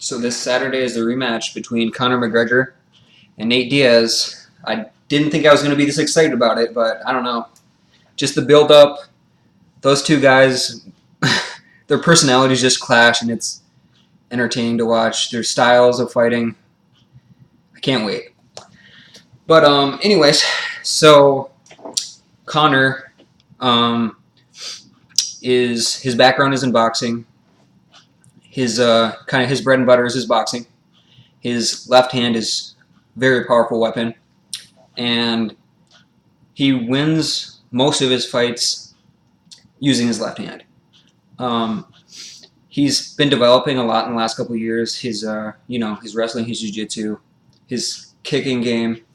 So this Saturday is the rematch between Conor McGregor and Nate Diaz. I didn't think I was going to be this excited about it, but I don't know. Just the build up, those two guys, their personalities just clash, and it's entertaining to watch. Their styles of fighting, I can't wait. But anyways, so Conor, is his background is in boxing. His kind of his bread and butter is his boxing. His left hand is a very powerful weapon, and he wins most of his fights using his left hand. Um, he's been developing a lot in the last couple of years. His his wrestling, his jiu-jitsu, his kicking game,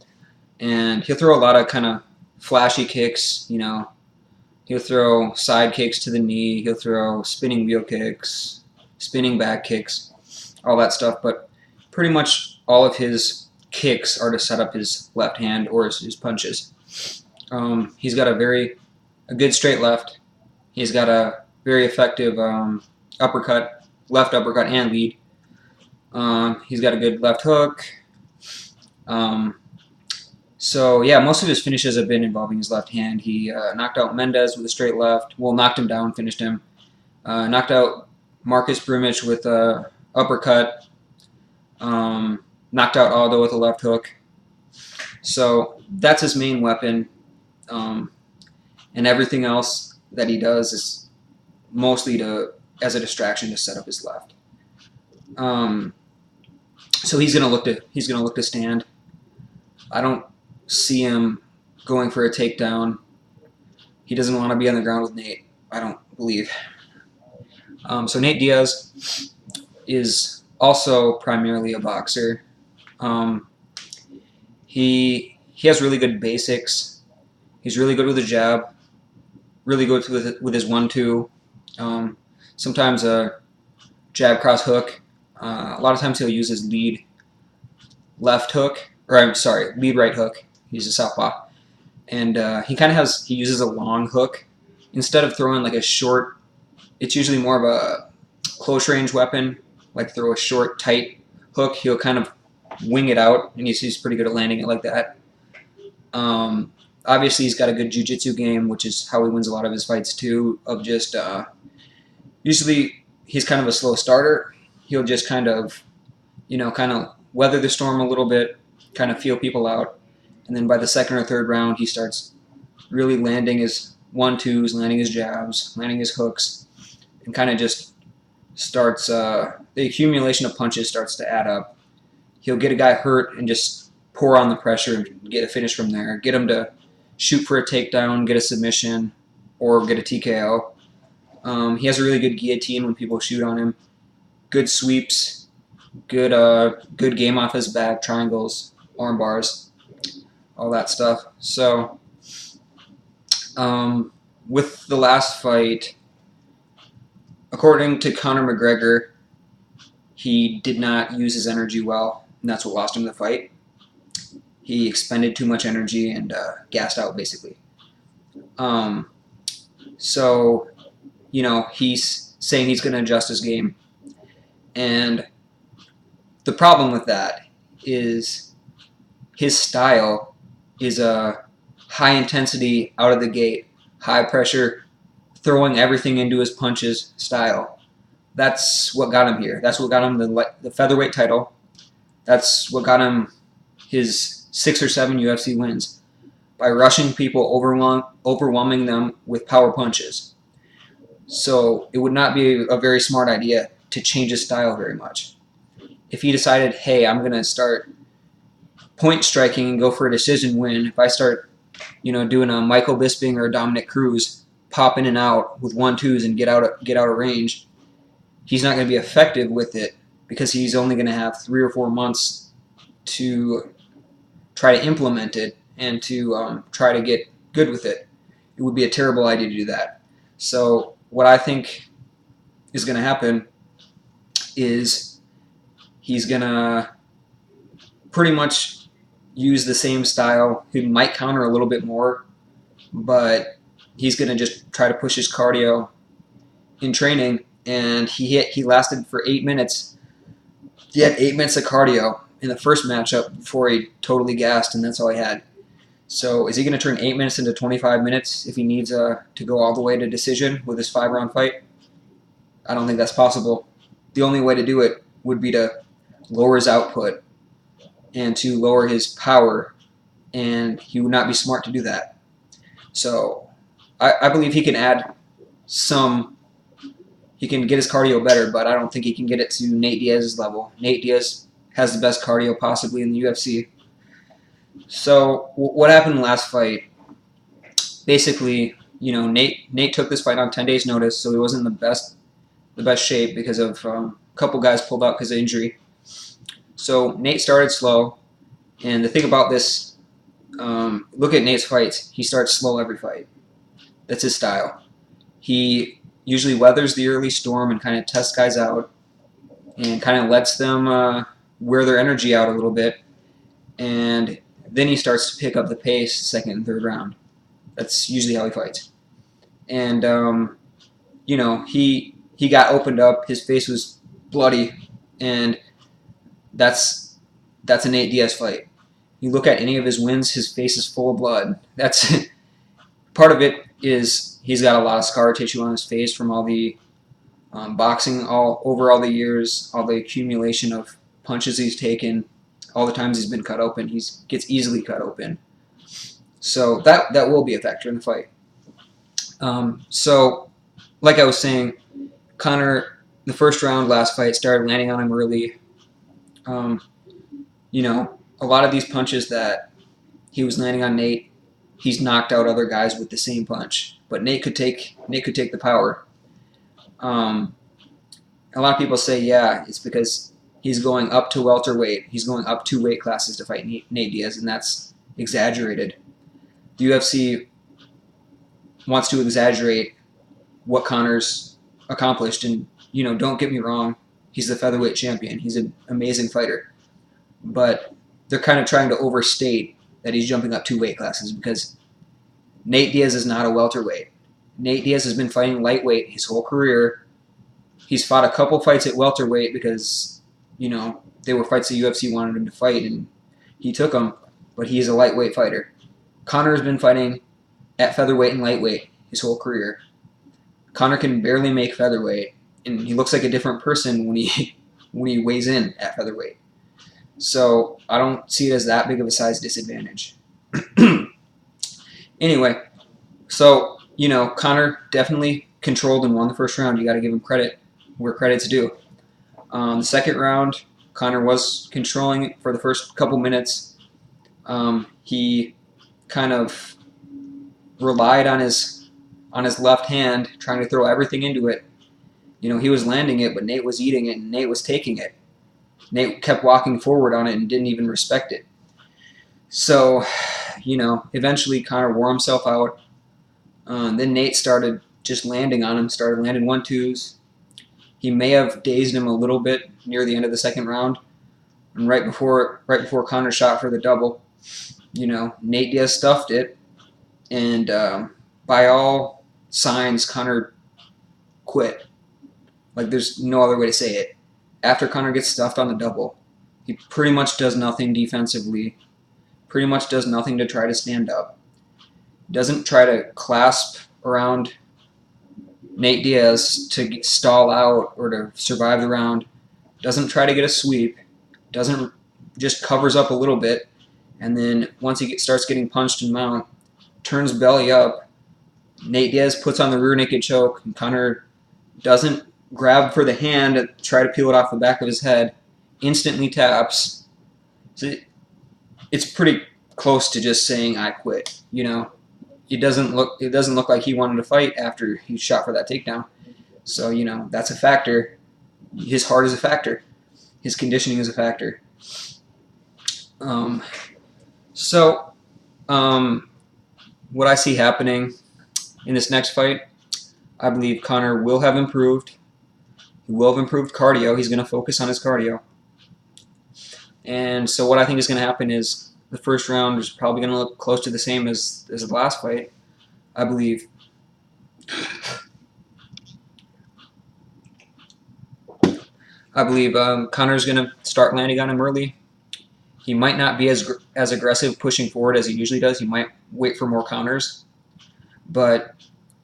and he'll throw a lot of kind of flashy kicks. He'll throw side kicks to the knee. He'll throw spinning wheel kicks, spinning back kicks, all that stuff. But pretty much all of his kicks are to set up his left hand or his punches. He's got a good straight left. He's got a very effective uppercut, left uppercut and lead. He's got a good left hook. So yeah, most of his finishes have been involving his left hand. He knocked out Mendez with a straight left. Well, knocked him down, finished him. Knocked out Marcus Brumich with a uppercut. Knocked out Aldo with a left hook. So that's his main weapon. And everything else that he does is mostly as a distraction to set up his left. So he's gonna look to stand. I don't see him going for a takedown. He doesn't want to be on the ground with Nate, I don't believe. So Nate Diaz is also primarily a boxer. He has really good basics. He's really good with a jab, really good with his 1-2. Sometimes a jab cross hook. A lot of times he'll use his lead left hook, lead right hook. He's a southpaw, and he uses a long hook instead of throwing like a short. It's usually more of a close range weapon, like throw a short tight hook. He'll kind of wing it out, and he's pretty good at landing it like that. Obviously, he's got a good jiu-jitsu game, which is how he wins a lot of his fights too. Usually he's kind of a slow starter. He'll just kind of weather the storm a little bit, kind of feel people out, and then by the second or third round, he starts really landing his 1-2s, landing his jabs, landing his hooks, and kind of just starts the accumulation of punches starts to add up. He'll get a guy hurt and just pour on the pressure and get a finish from there. Get him to shoot for a takedown, get a submission, or get a TKO. He has a really good guillotine when people shoot on him. Good sweeps, good game off his back, triangles, arm bars, all that stuff. So with the last fight, according to Conor McGregor, he did not use his energy well, and that's what lost him the fight. He expended too much energy and gassed out, basically. So, he's saying he's going to adjust his game. And the problem with that is his style is a high intensity, out of the gate, high pressure, throwing everything into his punches style. That's what got him here. That's what got him the featherweight title. That's what got him his 6 or 7 UFC wins, by rushing people, overwhelming them with power punches. So it would not be a very smart idea to change his style very much. If he decided, hey, I'm going to start point striking and go for a decision win, if I start doing a Michael Bisping or a Dominic Cruz, pop in and out with 1-2s and get out of range, he's not going to be effective with it because he's only going to have 3 or 4 months to try to implement it and to try to get good with it. It would be a terrible idea to do that. So what I think is going to happen is he's going to pretty much use the same style. He might counter a little bit more, but he's going to just try to push his cardio in training, and he lasted for 8 minutes He had 8 minutes of cardio in the first matchup before he totally gassed, and that's all he had. So is he going to turn 8 minutes into 25 minutes if he needs to go all the way to decision with his 5-round fight? I don't think that's possible. The only way to do it would be to lower his output and to lower his power, and he would not be smart to do that. So I believe he can add some. He can get his cardio better, but I don't think he can get it to Nate Diaz's level. Nate Diaz has the best cardio possibly in the UFC. So what happened in the last fight? Basically, Nate took this fight on 10 days' notice, so he wasn't in the best shape because of a couple guys pulled out because of injury. So Nate started slow, and the thing about this, look at Nate's fights. He starts slow every fight. That's his style. He usually weathers the early storm and kind of tests guys out and kind of lets them wear their energy out a little bit, and then he starts to pick up the pace second and third round. That's usually how he fights. And he got opened up. His face was bloody, and that's a Nate Diaz fight. You look at any of his wins, his face is full of blood. That's part of it is he's got a lot of scar tissue on his face from all the boxing over all the years, all the accumulation of punches he's taken, all the times he's been cut open. He gets easily cut open. So that will be a factor in the fight. So, like I was saying, Conor, the first round last fight, started landing on him early. A lot of these punches that he was landing on Nate, he's knocked out other guys with the same punch. But Nate could take the power. A lot of people say, yeah, it's because he's going up to welterweight. He's going up 2 weight classes to fight Nate Diaz, and that's exaggerated. The UFC wants to exaggerate what Conor's accomplished, and don't get me wrong, he's the featherweight champion. He's an amazing fighter, but they're kind of trying to overstate that he's jumping up 2 weight classes because Nate Diaz is not a welterweight. Nate Diaz has been fighting lightweight his whole career. He's fought a couple fights at welterweight because they were fights the UFC wanted him to fight, and he took them. But he's a lightweight fighter. Conor's been fighting at featherweight and lightweight his whole career. Conor can barely make featherweight, and he looks like a different person when he weighs in at featherweight. So I don't see it as that big of a size disadvantage. Anyway, so Conor definitely controlled and won the first round. You got to give him credit where credit's due. The second round, Conor was controlling it for the first couple minutes. He kind of relied on his left hand, trying to throw everything into it. He was landing it, but Nate was eating it, and Nate was taking it. Nate kept walking forward on it and didn't even respect it. So, eventually Conor wore himself out. Then Nate started just landing on him, started landing 1-2s. He may have dazed him a little bit near the end of the second round. And right before Conor shot for the double, Nate Diaz stuffed it. And by all signs, Conor quit. Like, there's no other way to say it. After Conor gets stuffed on the double, he pretty much does nothing defensively, pretty much does nothing to try to stand up, doesn't try to clasp around Nate Diaz to stall out or to survive the round, doesn't try to get a sweep, just covers up a little bit, and then once he starts getting punched and mount, turns belly up. Nate Diaz puts on the rear naked choke, and Conor doesn't grab for the hand and try to peel it off the back of his head, instantly taps. So it's pretty close to just saying I quit. It doesn't look like he wanted to fight after he shot for that takedown. So that's a factor. His heart is a factor. His conditioning is a factor. What I see happening in this next fight, I believe Conor will have improved. He will have improved cardio. He's going to focus on his cardio. And so what I think is going to happen is the first round is probably going to look close to the same as the last fight, I believe. I believe Conor's going to start landing on him early. He might not be as aggressive pushing forward as he usually does. He might wait for more counters. But,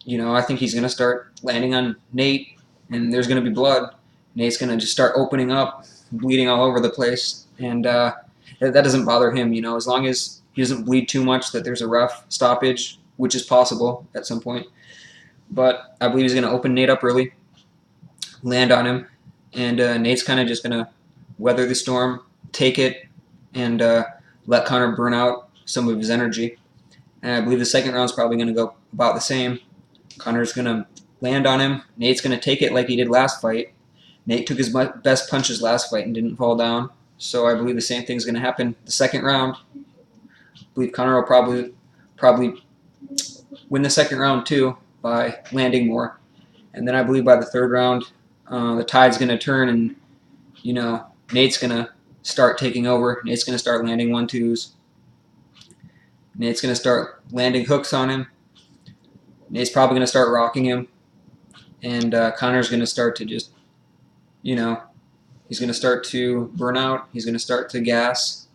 I think he's going to start landing on Nate, and there's going to be blood. Nate's going to just start opening up, bleeding all over the place. And that doesn't bother him, as long as he doesn't bleed too much, that there's a ref stoppage, which is possible at some point. But I believe he's going to open Nate up early, land on him, and Nate's kind of just going to weather the storm, take it, and let Conor burn out some of his energy. And I believe the second round's probably going to go about the same. Conor's going to land on him. Nate's going to take it like he did last fight. Nate took his best punches last fight and didn't fall down. So I believe the same thing's going to happen the second round. I believe Conor will probably win the second round too by landing more. And then I believe by the third round, the tide's going to turn and, Nate's going to start taking over. Nate's going to start landing 1-2s. Nate's going to start landing hooks on him. Nate's probably going to start rocking him. And Conor's going to start to just, he's going to start to burn out. He's going to start to gas.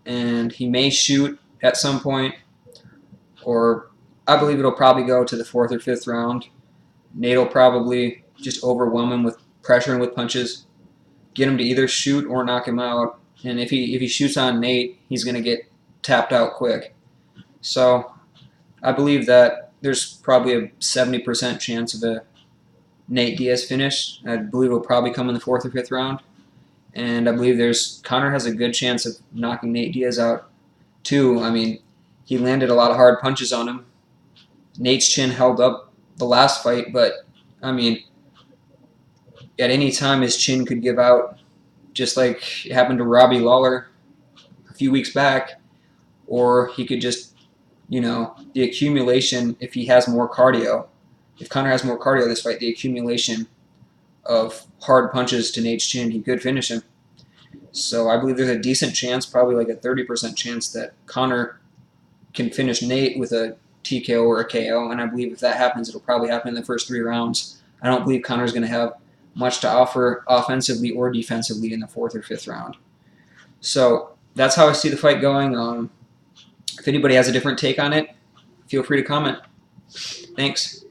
And he may shoot at some point. Or I believe it'll probably go to the fourth or fifth round. Nate will probably just overwhelm him with pressure and with punches. Get him to either shoot or knock him out. And if he shoots on Nate, he's going to get tapped out quick. So I believe that there's probably a 70% chance of a Nate Diaz finish. I believe it'll probably come in the fourth or fifth round. And I believe Conor has a good chance of knocking Nate Diaz out too. I mean, he landed a lot of hard punches on him. Nate's chin held up the last fight, but I mean, at any time his chin could give out, just like it happened to Robbie Lawler a few weeks back, or he could just, the accumulation, if he has more cardio, if Conor has more cardio this fight, the accumulation of hard punches to Nate's chin, he could finish him. So I believe there's a decent chance, probably like a 30% chance, that Conor can finish Nate with a TKO or a KO, and I believe if that happens, it'll probably happen in the first 3 rounds. I don't believe Conor's going to have much to offer offensively or defensively in the fourth or fifth round. So that's how I see the fight going. If anybody has a different take on it, feel free to comment. Thanks.